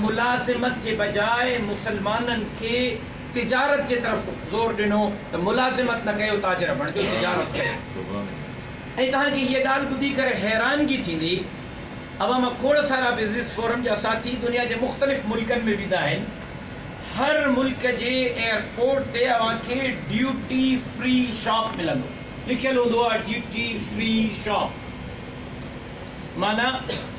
मुलाज़िमत जे बजाय मुसलमाननि खे तिजारत जे तरफ़ ज़ोर ॾिनो त मुलाज़िमत न कयो, ताजिर बणिजो, तिजारत कयो। ऐं तव्हांखे हीअ ॻाल्हि ॿुधी करे हैरानगी थींदी, अवां खोड़ सारा बिज़नेस फोरम जा साथी दुनिया जे मुख़्तलिफ़ मुल्कनि में वेंदा आहिनि। हर मुल्क जे एयरपोर्ट ते अव्हांखे ड्यूटी फ्री शॉप मिलंदो, लिखियलु हूंदो आहे ड्यूटी फ्री शॉप। माना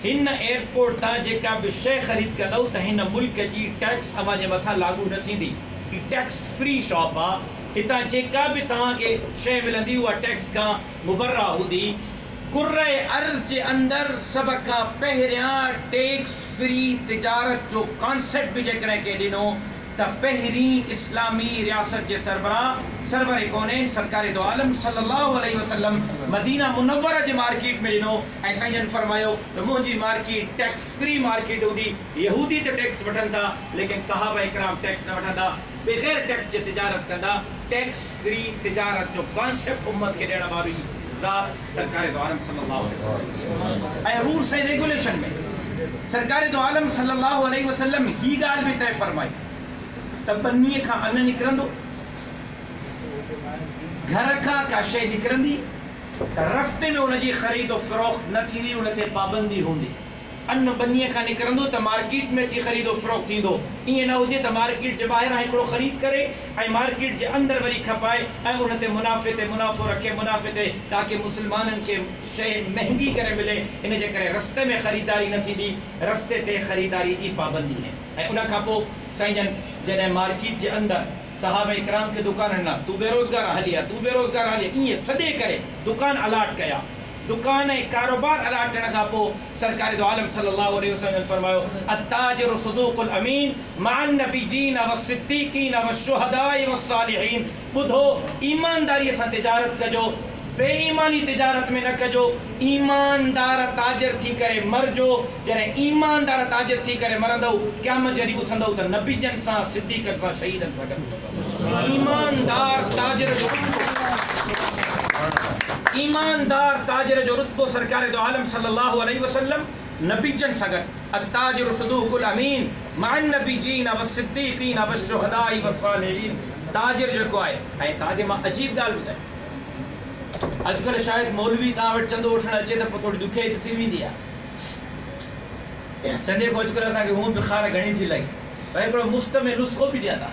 हिन एयरपोर्ट तां जेका बि शइ ख़रीद कंदव त हिन मुल्क जी टैक्स अव्हां जे मथां लागू न थींदी। ही टैक्स फ्री शॉप आहे। हितां जेका बि तव्हांखे शइ मिलंदी उहा टैक्स खां मुबर्रा हूंदी। कुर्रे अर्ज़ जे अंदरि सभ खां पहिरियां टैक्स फ्री तिजारत जो कॉन्सेप्ट बि जेकॾहिं के ॾिनो त पहिरीं इस्लामी रियासत जे सरवर कौनैन सरकार दो आलम सल्लल्लाहु अलैहि वसल्लम मदीना मुनव्वरा जे मार्केट में ॾिनो ऐं साईं जन फरमायो त मुंहिंजी मार्केट टैक्स फ्री मार्केट हूंदी। यहूदी त टैक्स वठनि था लेकिन सहाबा इकराम टैक्स न वठंदा, बग़ैर टैक्स जे तिजारत कंदा। टैक्स फ्री तिजारत जो कॉन्सेप्ट उम्मत खे ॾियण वारी ज़ात सरकार दो आलम सल्लल्लाहु अलैहि वसल्लम। ऐं रूल्स ऐं रेगुलेशन में सरकार दो आलम सल्लल्लाहु अलैहि वसल्लम ही ॻाल्हि बि तय फरमाई त बनीअ खां अन्न निकिरंदो, घर खां का शइ निकिरंदी त रस्ते में उनजी ख़रीद फ़रोख्त न थींदी, उन ते पाबंदी हूंदी। अन्न बनीअ खां निकिरंदो त मार्केट में अची ख़रीदो फ़रोख्त थींदो। ईअं न हुजे त मार्केट जे ॿाहिरां हिकिड़ो ख़रीद करे ऐं मार्केट जे अंदरि वरी खपाए ऐं उन ते मुनाफ़े ते मुनाफ़ो रखे, मुनाफ़े ते ताकी मुस्लमाननि खे शइ महांगी करे मिले। इन जे करे रस्ते में ख़रीदारी न थींदी, रस्ते ते ख़रीदारी जी पाबंदी है। ऐं उन खां पोइ साईं जन जॾहिं मार्केट जे अंदरि सहाबा इकराम खे दुकान न, तू बेरोज़गार हली आहे, तू बेरोज़गार हली आहे, ईअं सॾे करे दुकान अलाट कया। दुकान ऐं कारोबार अलाट करण खां पोइ सरकार दो आलम सल्लल्लाहु अलैहि वसल्लम फरमायो अत्ताजिरु सदूकुल अमीन मअन नबिय्यीन वस्सिद्दीक़ीन वश्शुहदाई वस्सालिहीन। ॿुधो, ईमानदारीअ सां तिजारत कजो, बेईमानी तिजारत में न कजो। ईमानदार ताजिर थी करे मरजो। जॾहिं ईमानदार ताजिर थी करे मरंदव क़यामत जॾहिं उथंदव त नबीजन सां, सिद्दीक़नि सां, शहीदनि सां गॾु। ईमानदार ताजिर जो ईमानदार ताजिर जो रुतबो सरकार दो आलम सल्लल्लाहु अलैहि वसल्लम नबीजन सां गॾु। अत्ताजिरु सदूकुल अमीन मअन नबिय्यीन वस्सिद्दीक़ीन वश्शुहदाई वस्सालिहीन। ताजिर जेको आहे, ऐं तव्हांखे मां अजीब ॻाल्हि ॿुधायां, अॼुकल्ह शायदि मौलवी तव्हां वटि चंदो वठणु अचे त पोइ थोरी ॾुखियाई थी वेंदी आहे। चंदे खां अॼुकल्ह असांखे हूअं बि खार घणी थी लॻी, पर हिकिड़ो मुफ़्त में नुस्ख़ो बि ॾिया था।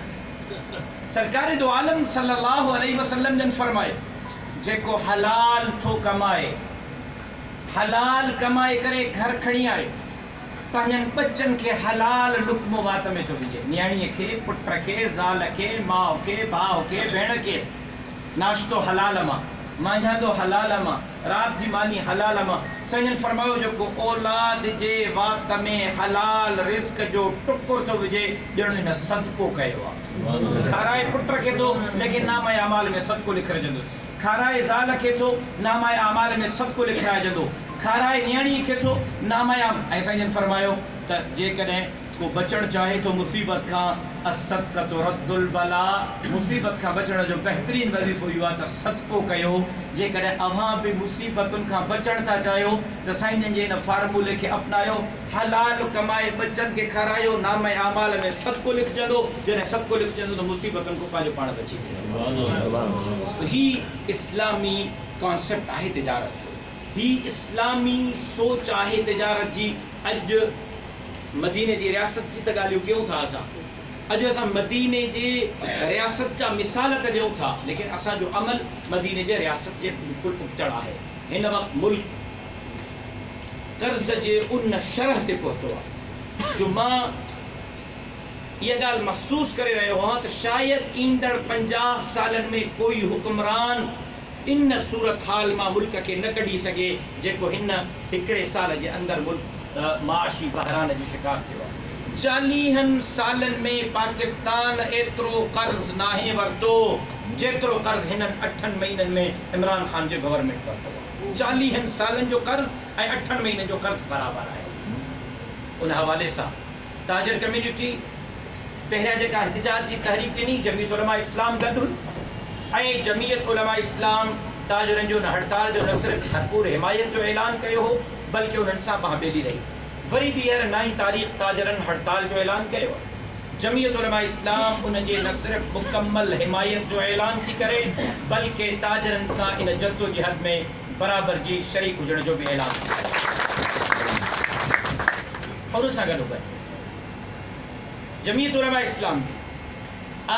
सरकार दो आलम सल्लल्लाहु अलैहि वसल्लम जन फरमायो जेको हलाल थो कमाए, हलाल कमाए करे घर खणी आयो, पंहिंजनि बच्चनि खे हलाल लुक़्मो वात में थो विझे। न्याणीअ खे, पुट खे, ज़ाल खे, माउ खे, भाउ खे, भेण खे। नाश्तो हलाल मां, मांझंदो हलाल मां, राति जी मानी हलाल मां। संजन फरमायो जेको औलाद जे वात में हलाल रिस्क जो टुकुर थो विझे ॼण हिन सदको कयो आहे। खाराए पुट खे थो लेकिन नाम अमाल में सदको लिखिरजंदुसि। खाराए ज़ाल खे थो, नाम अमाल में सदको लिखाइजंदो। खाराए न्याणी खे थो, नाम ऐं साईं फरमायो त जेकॾहिं को बचणु चाहे थो मुसीबत खां, असदक़तु रद्दुल बला, मुसीबत खां बचण जो बहितरीन वज़ीफ़ो इहो आहे त सदको कयो। जेकॾहिं अव्हां बि मुसीबतुनि खां बचणु था चाहियो त साईं जन जे हिन फार्मूले खे अपनायो। हलाल कमाए बच्चनि खे खारायो, नाम अमाल में सदको लिखजंदो। जॾहिं सदको लिखजंदो त मुसीबतुनि खां पंहिंजो पाण बची वेंदो। ही इस्लामी कॉन्सेप्ट आहे तिजारत जो, ही इस्लामी सोच आहे तिजारत जी। अॼु मदीने जी रियासत जी त ॻाल्हियूं कयूं था असां, अॼु असां मदीने जे रियासत जा मिसाल त ॾियूं था लेकिन असांजो अमल मदीने जे रियासत जे बिल्कुलु पुठियां आहे। हिन वक़्तु मुल्क कर्ज़ जे उन शरह ते पहुतो आहे जो मां इहा ॻाल्हि महसूस करे रहियो आहियां त शायदि ईंदड़ 50 सालनि में कोई हुक्मरान इन सूरत हाल मां मुल्क खे न कढी सघे जेको हिन हिकिड़े साल जे अंदरि मुल्क माशी बहरान जो शिकार थियो आहे। 40 सालनि में पाकिस्तान एतिरो कर्ज़ नाहे वरितो जेतिरो कर्ज़ हिननि 8 महीननि में इमरान ख़ान जे गवर्नमेंट वरितो। 40 सालनि जो कर्ज़ ऐं 8 महीननि जो कर्ज़ बराबरि आहे। उन हवाले सां ताजिर कम्युनिटी पहिरियां जेका एहतिजाज जी तहरीक ॾिनी, जमीयत उलमा इस्लाम गॾु ऐं जमीयत उलमा इस्लाम ताजिरनि जो हड़ताल जो न सिर्फ़ु भरपूर हिमायत जो ऐलान कयो हो बल्कि उन्हनि सां बाहबेली रही। वरी ॿीहर 9 तारीख़ ताजरनि हड़ताल जो ऐलान कयो। जमीयत उलमा इस्लाम उन जे न सिर्फ़ मुकम्मल हिमायत जो ऐलान थी करे बल्कि ताजरनि सां इन जद्दोजहद में बराबर जी शरीक हुजण जो भी ऐलान थी करे। और उस सां गॾोगॾु जमीयत उलमा इस्लाम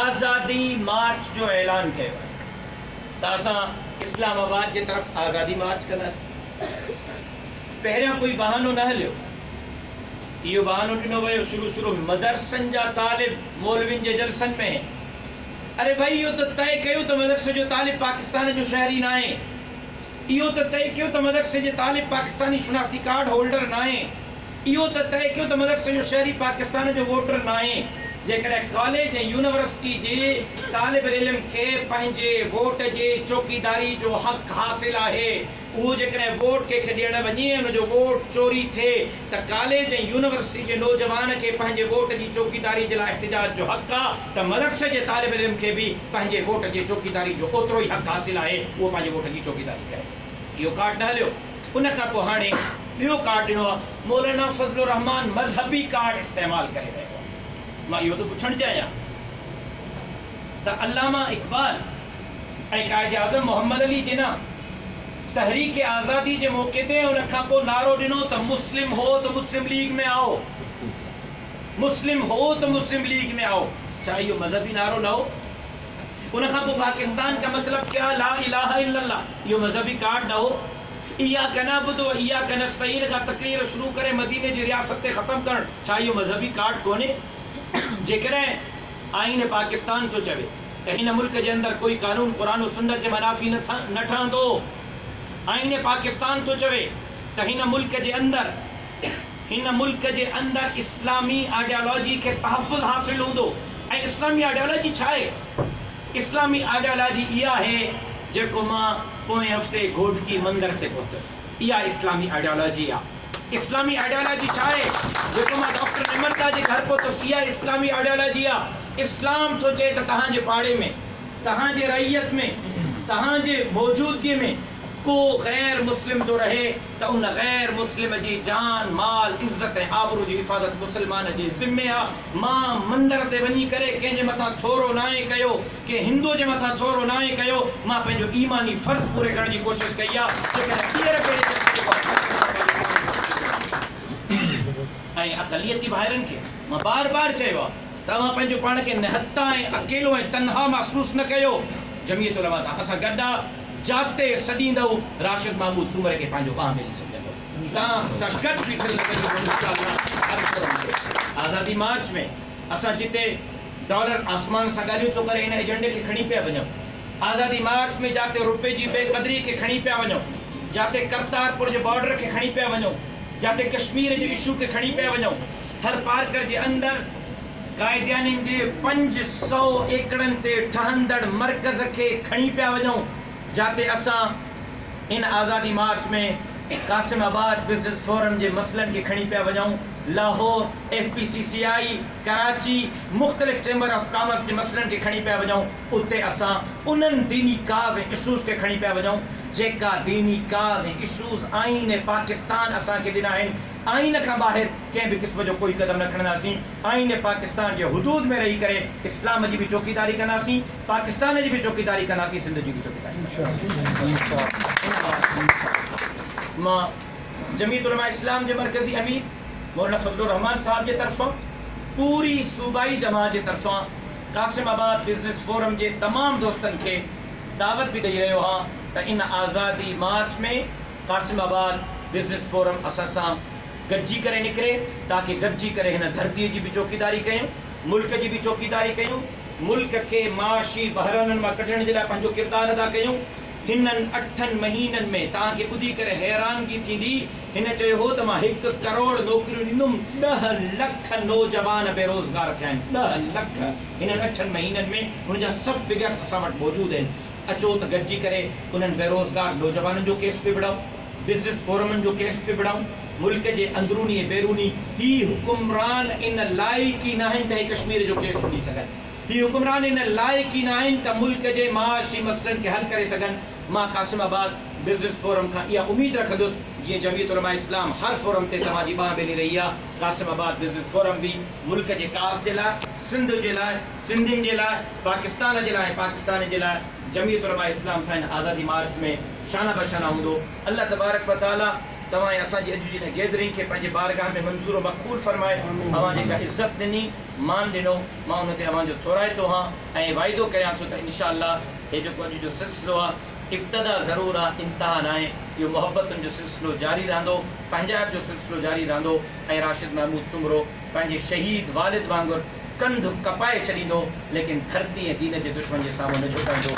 आज़ादी मार्च जो ऐलान कयो आहे त असां इस्लामाबाद जे तरफ़ आज़ादी मार्च कंदासीं। पहिरियों कोई बहानो न हलियो, इहो बहानो ॾिनो वियो शुरू में मदरसनि जा तालिब मौलवियुनि जे जलसनि में, अरे भाई इहो त तय कयो त मदरसे जो तालिब पाकिस्तान जो शहरी न आहे, इहो त तय कयो त मदरसे जे तालिब पाकिस्तानी शनाख्ती कार्ड होल्डर न आहे, इहो त तय कयो त मदरसे जो शहरी पाकिस्तान जो वोटर न आहे। जेकॾहिं कॉलेज ऐं यूनिवर्सिटी जे तालिब इल्म खे पंहिंजे वोट जे चौकीदारी जो हक़ हासिल आहे, उहो जेकॾहिं वोट कंहिंखे ॾियणु वञे उनजो वोट चोरी थिए त कॉलेज ऐं यूनिवर्सिटी जे नौजवान खे पंहिंजे वोट जी चौकीदारी जे लाइ एहतिजाज जो हक़ आहे, त मदरसे जे तालिब इल्म खे बि पंहिंजे वोट जी चौकीदारी जो ओतिरो ई हक़ हासिल आहे, उहो पंहिंजे वोट जी चौकीदारी करे। इहो कार्ड न हलियो। उन खां पोइ हाणे ॿियो कार्ड ॾिनो आहे, मौलाना फज़लुर रहमान मज़हबी कार्ड इस्तेमालु करे रहियो आहे। मां इहो त पुछणु चाहियां त अल्लामा इक़बाल ऐं क़ाइद आज़म मोहम्मद अली जिन्ना तहरीक आज़ादी जे मौक़े ते उन खां पोइ नारो ॾिनो त मुस्लिम हो त मुस्लिम लीग में आओ, मुस्लिम हो त मुस्लिम लीग में आओ। छा इहो मज़हबी नारो न हो? उन खां पोइ पाकिस्तान का मतलब क्या, ला इलाहा इल्लल्लाह, इहो मज़हबी कार्ड न हो? इय्याका नअबुदु व इय्याका नस्तईन का तकरीर शुरू करे मदीने जी रियासत ते ख़त्म करणु, छा इहो मज़हबी कार्ड कोन्हे? जेकॾहिं आईन पाकिस्तान थो चवे त हिन मुल्क जे अंदरि कोई कानून क़ुरान सुन्नत जे मनाफ़ी न ठहंदो, आईन पाकिस्तान थो चवे त हिन मुल्क जे अंदरि इस्लामी आइडियोलॉजी खे तहफ़ुज़ हासिल हूंदो। ऐं इस्लामी आइडियोलॉजी छा आहे? इस्लामी आइडियोलॉजी इहा आहे जेको मां पोएं हफ़्ते घोटकी मंदर ते पहुतुसि, इहा इस्लामी आइडियोलॉजी आहे। इस्लामी आइडियोलॉजी छा आहे? जेको मां डॉक्टर निमरता जे घर पहुतुसि, इहा इस्लामी आइडियोलॉजी आहे। इस्लाम थो चए त तव्हांजे पाड़े में, तव्हांजे रइयत में, तव्हांजे मौजूदगीअ में को गैर मुस्लिम थो रहे त उन गैर मुस्लिम जी जान माल इज़त ऐं आबरू जी हिफ़ाज़त मुस्लमान जे ज़िम्मे आहे। मां मंदर ते वञी करे कंहिंजे मथां थोरो नाहे कयो, कंहिं हिंदू जे मथां थोरो नाहे कयो, मां पंहिंजो ईमानी फ़र्ज़ पूरे करण जी कोशिशि कई आहे। ऐं अक़लियती भाइरनि खे मां बार बार चयो आहे, तव्हां पंहिंजो पाण खे निहत्ता ऐं अकेलो ऐं तनहा महसूस न कयो। जमीयत उलमा असां गॾु आहे, जाते सॾींदव राशिद महमूद सूमर खे पंहिंजो ॿांह मिली सघंदो, तव्हां सां गॾु बीठल आज़ादी मार्च में असां जिते डॉलर आसमान सां ॻाल्हियूं थो करे हिन एजेंडे खे खणी पिया वञूं, आज़ादी मार्च में जाते रुपए जी बेक़दरी खे खणी पिया वञूं, जाते करतारपुर जे बॉर्डर खे खणी पिया वञूं, जाते कश्मीर जे इशू खे खणी पिया वञूं, थर पार्कर जे अंदरि कायदियानी जे 500 एकड़नि ते ठहंदड़ मर्कज़ खे खणी पिया वञूं, जाते असां इन आज़ादी मार्च में कासिमाबाद बिज़नेस फोरम जे मसइलनि खे खणी पिया वञूं, लाहौर FPCCI कराची मुख़्तलिफ़ चैम्बर ऑफ कॉमर्स जे मसइलनि खे खणी पिया वञूं, उते असां उन्हनि दीनी काज़ ऐं इशूज़ खे खणी पिया वञूं जेका दीनी काज़ ऐं इशूज़ आईन पाकिस्तान असांखे ॾिना आहिनि। आईन खां ॿाहिरि कंहिं बि क़िस्म जो कोई क़दम न खणंदासीं। आईन पाकिस्तान जे हुदूद में रही करे इस्लाम जी बि चौकीदारी कंदासीं, पाकिस्तान जी बि चौकीदारी कंदासीं, सिंध जी बि चौकीदारी। मां जमीयत उलमा इस्लाम जे मरकज़ी अमीर मौलाना फज़लुर रहमान साहब जे तरफ़ां पूरी सूबाई जमात जे तरफ़ां कासिमाबाद बिज़नेस फोरम जे तमाम दोस्तनि खे दावत भी ॾेई रहियो आहियां त इन आज़ादी मार्च में कासिमाबाद बिज़नेस फोरम असां सां गॾिजी करे निकिरे, ताकि गॾिजी करे हिन धरतीअ जी बि चौकीदारी कयूं, मुल्क जी बि चौकीदारी कयूं, मुल्क के माशी बहराननि मां कढण जे लाइ पंहिंजो किरदारु अदा कयूं। हिननि 8 महीननि में तव्हांखे ॿुधी करे हैरानगी थींदी, हिन चयो हो त मां 1 करोड़ नौकरियूं ॾींदुमि, 10 लख नौजवान बेरोज़गार थिया आहिनि, 10 लख हिननि 8 महीननि में। हुनजा सभु फिगर्स असां वटि मौजूदु आहिनि। अचो त गॾिजी करे उन्हनि बेरोज़गार नौजवाननि जो केस पे विढ़ूं, बिज़नेस फोरमनि जो केस पे विढ़ूं, मुल्क जे अंदरूनी ऐं बैरूनी ही हुकुमरान इन लाइक़ ई न आहिनि त कश्मीर जो केस ॿुधी सघनि, ही हुकुमरान इन लाइक़ ई न आहिनि त मुल्क जे माशी मसइलनि खे हल करे सघनि। मां कासिमाबाद बिज़नेस फोरम खां इहा उम्मीद रखंदुसि जीअं जमीयत उलमा इस्लाम हर फोरम ते तव्हांजी बांह मिली रही आहे। क़ासिमाबाद बिज़नेस फोरम भी मुल्क के कास जे लाइ, सिंध जे लाइ, सिंधियुनि जे लाइ, पाकिस्तान जे लाइ, पाकिस्तान जे लाइ जमीयत उलमा इस्लाम सां आज़ादी मार्च में शाना बशाना हूंदो। अल्लाह तबारक व तआला तव्हां असांजी अॼु जी गैदरिंग खे पंहिंजे बारगाह में मंज़ूर मक़बूल फरमाए। अवां जेका इज़त ॾिनी, मान ॾिनो, मां उन ते अवांजो थोराइतो हाँ ऐं वाइदो कयां थो त इंशाअल्लाह हे जेको अॼु जो सिलसिलो आहे इब्तदा ज़रूर आहे, इंतहा न आहे। इहो मोहब्बतुनि जो सिलसिलो जारी रहंदो, पंजाब जो सिलसिलो जारी रहंदो ऐं राशिद महमूद सुमरो पंहिंजे शहीद वालिद वांगुरु कंध कपाए छॾींदो, लेकिन धरती ऐं दीन जे दुश्मन जे साम्हूं न झुकाईंदो।